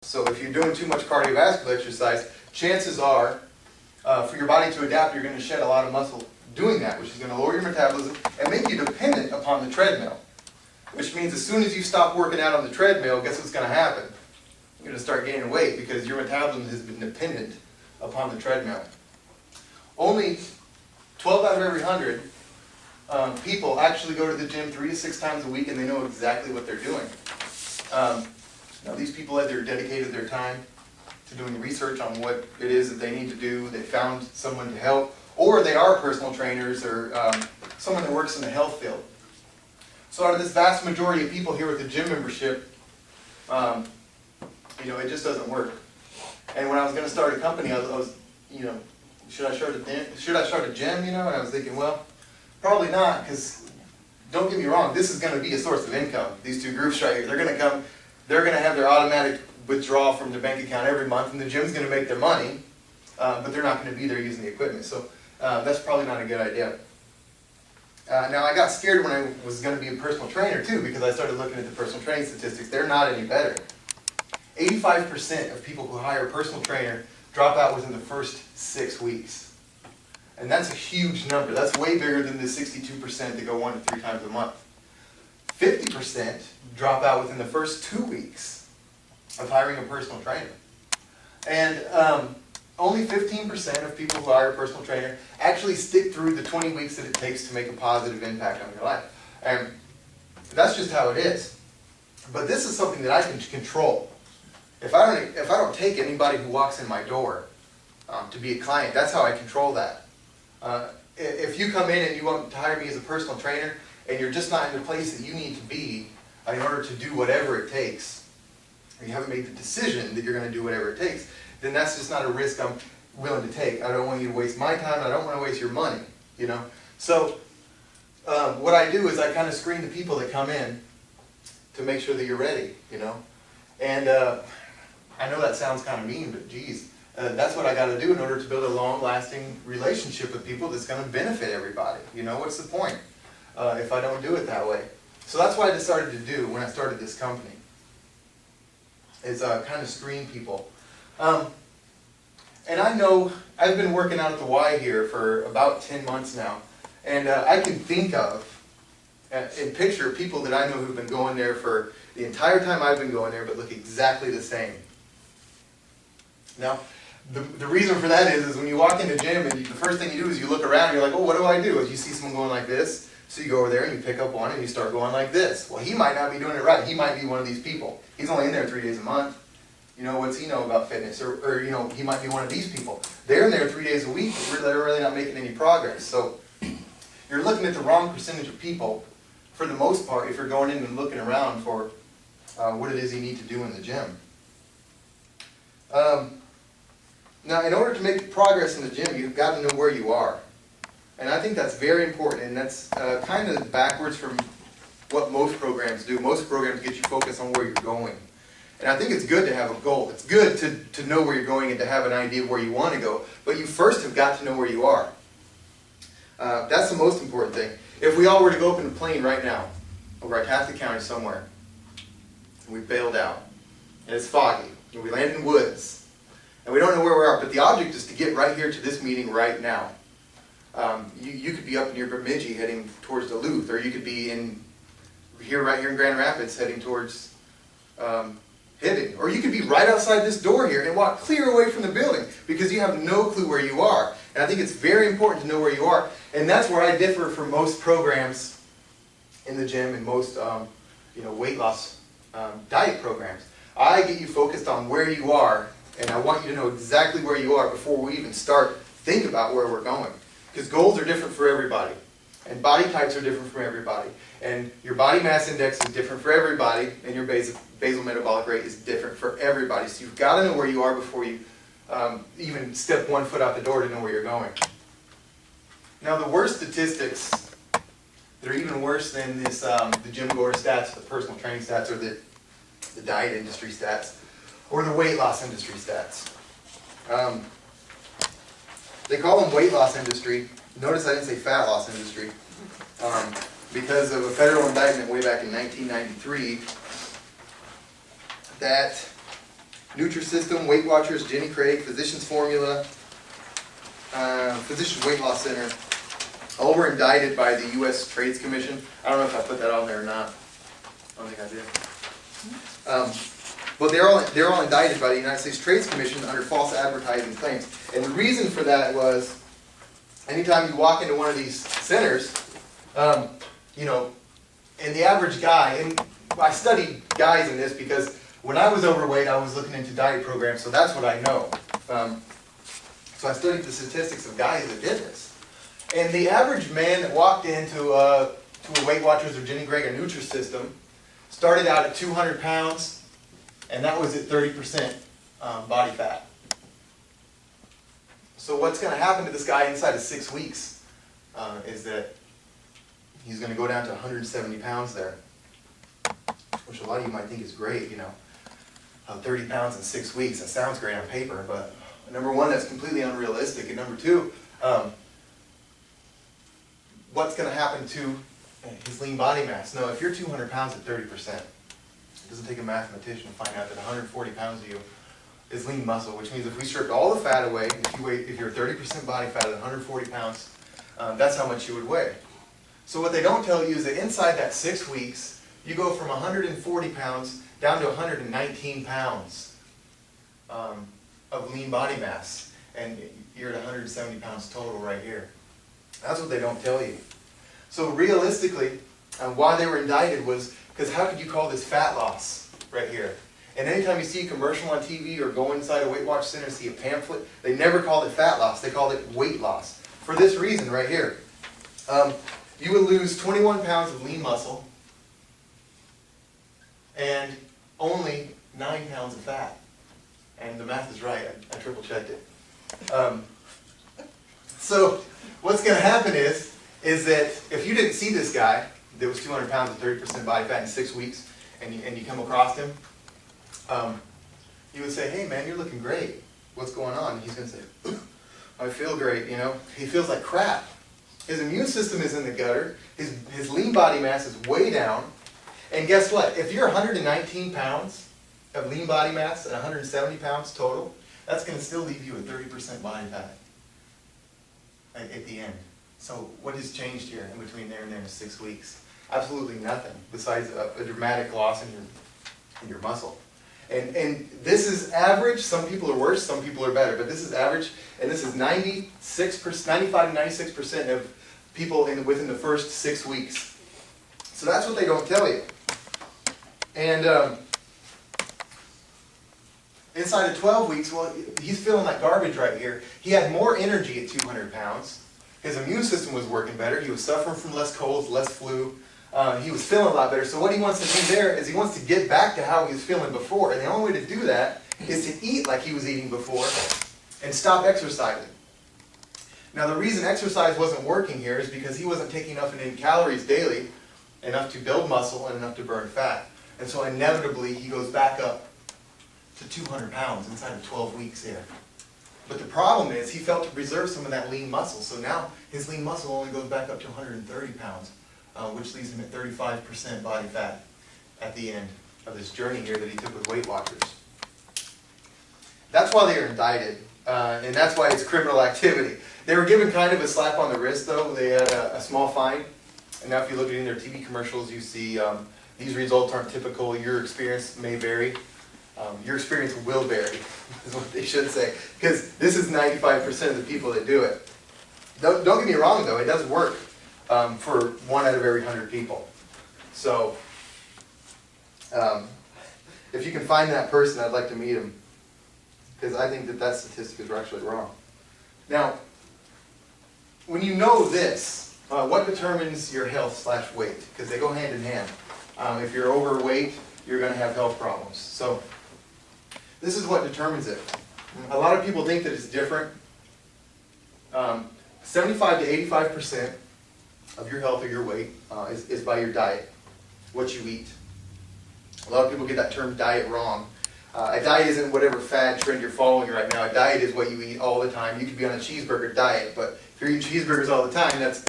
So if you're doing too much cardiovascular exercise, chances are, for your body to adapt, you're going to shed a lot of muscle doing that, which is going to lower your metabolism and make you dependent upon the treadmill. Which means as soon as you stop working out on the treadmill, guess what's going to happen? You're going to start gaining weight because your metabolism has been dependent upon the treadmill. Only 12 out of every 100 people actually go to the gym 3 to 6 times a week, and they know exactly what they're doing. Now these people either dedicated their time to doing research on what it is that they need to do, they found someone to help, or they are personal trainers or someone that works in the health field. So out of this vast majority of people here with the gym membership, it just doesn't work. And when I was going to start a company, I was should I start a gym, and I was thinking, well, probably not, because don't get me wrong, this is going to be a source of income. These two groups right here, they're going to come, they're going to have their automatic withdrawal from the bank account every month, and the gym's going to make their money, but they're not going to be there using the equipment. So that's probably not a good idea. Now I got scared when I was going to be a personal trainer too, because I started looking at the personal training statistics. They're not any better. 85% of people who hire a personal trainer drop out within the first 6 weeks. And that's a huge number. That's way bigger than the 62% that go 1 to 3 times a month. 50% drop out within the first 2 weeks of hiring a personal trainer. And only 15% of people who hire a personal trainer actually stick through the 20 weeks that it takes to make a positive impact on your life. And that's just how it is. But this is something that I can control. If I don't take anybody who walks in my door to be a client, that's how I control that. If you come in and you want to hire me as a personal trainer and you're just not in the place that you need to be in order to do whatever it takes, or you haven't made the decision that you're going to do whatever it takes, then that's just not a risk I'm willing to take. I don't want you to waste my time, and I don't want to waste your money, So what I do is I kind of screen the people that come in to make sure that you're ready, And I know that sounds kind of mean, but geez, that's what I got to do in order to build a long-lasting relationship with people that's going to benefit everybody. What's the point if I don't do it that way? So that's what I decided to do when I started this company, is kind of screen people. And I know I've been working out at the Y here for about 10 months now, and I can think of and picture people that I know who've been going there for the entire time I've been going there, but look exactly the same. Now, the reason for that is when you walk in the gym and the first thing you do is you look around and you're like, oh, what do I do? As you see someone going like this, so you go over there and you pick up one and you start going like this. Well, he might not be doing it right. He might be one of these people. He's only in there 3 days a month. What's he know about fitness? Or he might be one of these people. They're in there 3 days a week, but they're really not making any progress. So you're looking at the wrong percentage of people, for the most part, if you're going in and looking around for what it is you need to do in the gym. Now, in order to make progress in the gym, you've got to know where you are. And I think that's very important, and that's kind of backwards from what most programs do. Most programs get you focused on where you're going. And I think it's good to have a goal. It's good to know where you're going and to have an idea of where you want to go. But you first have got to know where you are. That's the most important thing. If we all were to go up in a plane right now, over Itasca County somewhere, and we bailed out, and it's foggy, and we land in woods, and we don't know where we are, but the object is to get right here to this meeting right now. You could be up near Bemidji heading towards Duluth, or you could be right here in Grand Rapids heading towards Hibbing, or you could be right outside this door here and walk clear away from the building because you have no clue where you are. And I think it's very important to know where you are, and that's where I differ from most programs in the gym and most weight loss diet programs. I get you focused on where you are, and I want you to know exactly where you are before we even start think about where we're going. Because goals are different for everybody, and body types are different for everybody, and your body mass index is different for everybody, and your basal metabolic rate is different for everybody. So you've got to know where you are before you even step 1 foot out the door to know where you're going. Now, the worst statistics that are even worse than this, the gym goer stats, the personal training stats, or the diet industry stats, or the weight loss industry stats. They call them weight loss industry. Notice I didn't say fat loss industry, because of a federal indictment way back in 1993 that Nutrisystem, Weight Watchers, Jenny Craig, Physicians Formula, Physicians Weight Loss Center, all were indicted by the U.S. Trades Commission. I don't know if I put that on there or not. I don't think I did. But they're all indicted by the United States Trades Commission under false advertising claims. And the reason for that was, anytime you walk into one of these centers, you know, and the average guy, and I studied guys in this because when I was overweight, I was looking into diet programs, so that's what I know. So I studied the statistics of guys that did this. And the average man that walked into a Weight Watchers or Jenny Craig or Nutrisystem started out at 200 pounds, and that was at 30% body fat. So what's going to happen to this guy inside of 6 weeks is that he's going to go down to 170 pounds there, which a lot of you might think is great, you know. 30 pounds in 6 weeks, that sounds great on paper, but number one, that's completely unrealistic, and number two, what's going to happen to his lean body mass? No, if you're 200 pounds at 30%, it doesn't take a mathematician to find out that 140 pounds of you is lean muscle, which means if we stripped all the fat away, if you're 30% body fat at 140 pounds, that's how much you would weigh. So what they don't tell you is that inside that 6 weeks, you go from 140 pounds down to 119 pounds of lean body mass, and you're at 170 pounds total right here. That's what they don't tell you. So realistically, why they were indicted was because how could you call this fat loss right here? And anytime you see a commercial on TV or go inside a Weight Watch Center and see a pamphlet, they never called it fat loss, they called it weight loss. For this reason right here. You would lose 21 pounds of lean muscle and only 9 pounds of fat. And the math is right, I triple checked it. So what's going to happen is that if you didn't see this guy that was 200 pounds and 30% body fat in 6 weeks, and you come across him, you would say, hey man, you're looking great. What's going on? And he's going to say, I feel great, you know. He feels like crap. His immune system is in the gutter. His lean body mass is way down. And guess what? If you're 119 pounds of lean body mass and 170 pounds total, that's going to still leave you at 30% body fat at the end. So what has changed here in between there and there in 6 weeks? Absolutely nothing besides a dramatic loss in your muscle. And this is average. Some people are worse, some people are better, but this is average, and this is 95 to 96% of people within the first 6 weeks. So that's what they don't tell you. And inside of 12 weeks, well, he's feeling like garbage right here. He had more energy at 200 pounds. His immune system was working better. He was suffering from less colds, less flu. He was feeling a lot better. So what he wants to do there is he wants to get back to how he was feeling before. And the only way to do that is to eat like he was eating before and stop exercising. Now the reason exercise wasn't working here is because he wasn't taking enough in calories daily, enough to build muscle and enough to burn fat. And so inevitably he goes back up to 200 pounds inside of 12 weeks here. But the problem is he failed to preserve some of that lean muscle. So now his lean muscle only goes back up to 130 pounds. Which leaves him at 35% body fat at the end of this journey here that he took with Weight Watchers. That's why they are indicted, and that's why it's criminal activity. They were given kind of a slap on the wrist, though. They had a small fine, and now if you look at in their TV commercials, you see these results aren't typical. Your experience may vary. Your experience will vary, is what they should say, because this is 95% of the people that do it. Don't get me wrong, though. It does work. For 1 out of every 100 people. So, if you can find that person, I'd like to meet him, because I think that statistic is actually wrong. Now, when you know this, what determines your health/weight? Because they go hand in hand. If you're overweight, you're going to have health problems. So, this is what determines it. A lot of people think that it's different. 75 to 85% of your health or your weight is by your diet, what you eat. A lot of people get that term diet wrong. A diet isn't whatever fad trend you're following right now. A diet is what you eat all the time. You could be on a cheeseburger diet, but if you're eating cheeseburgers all the time, that's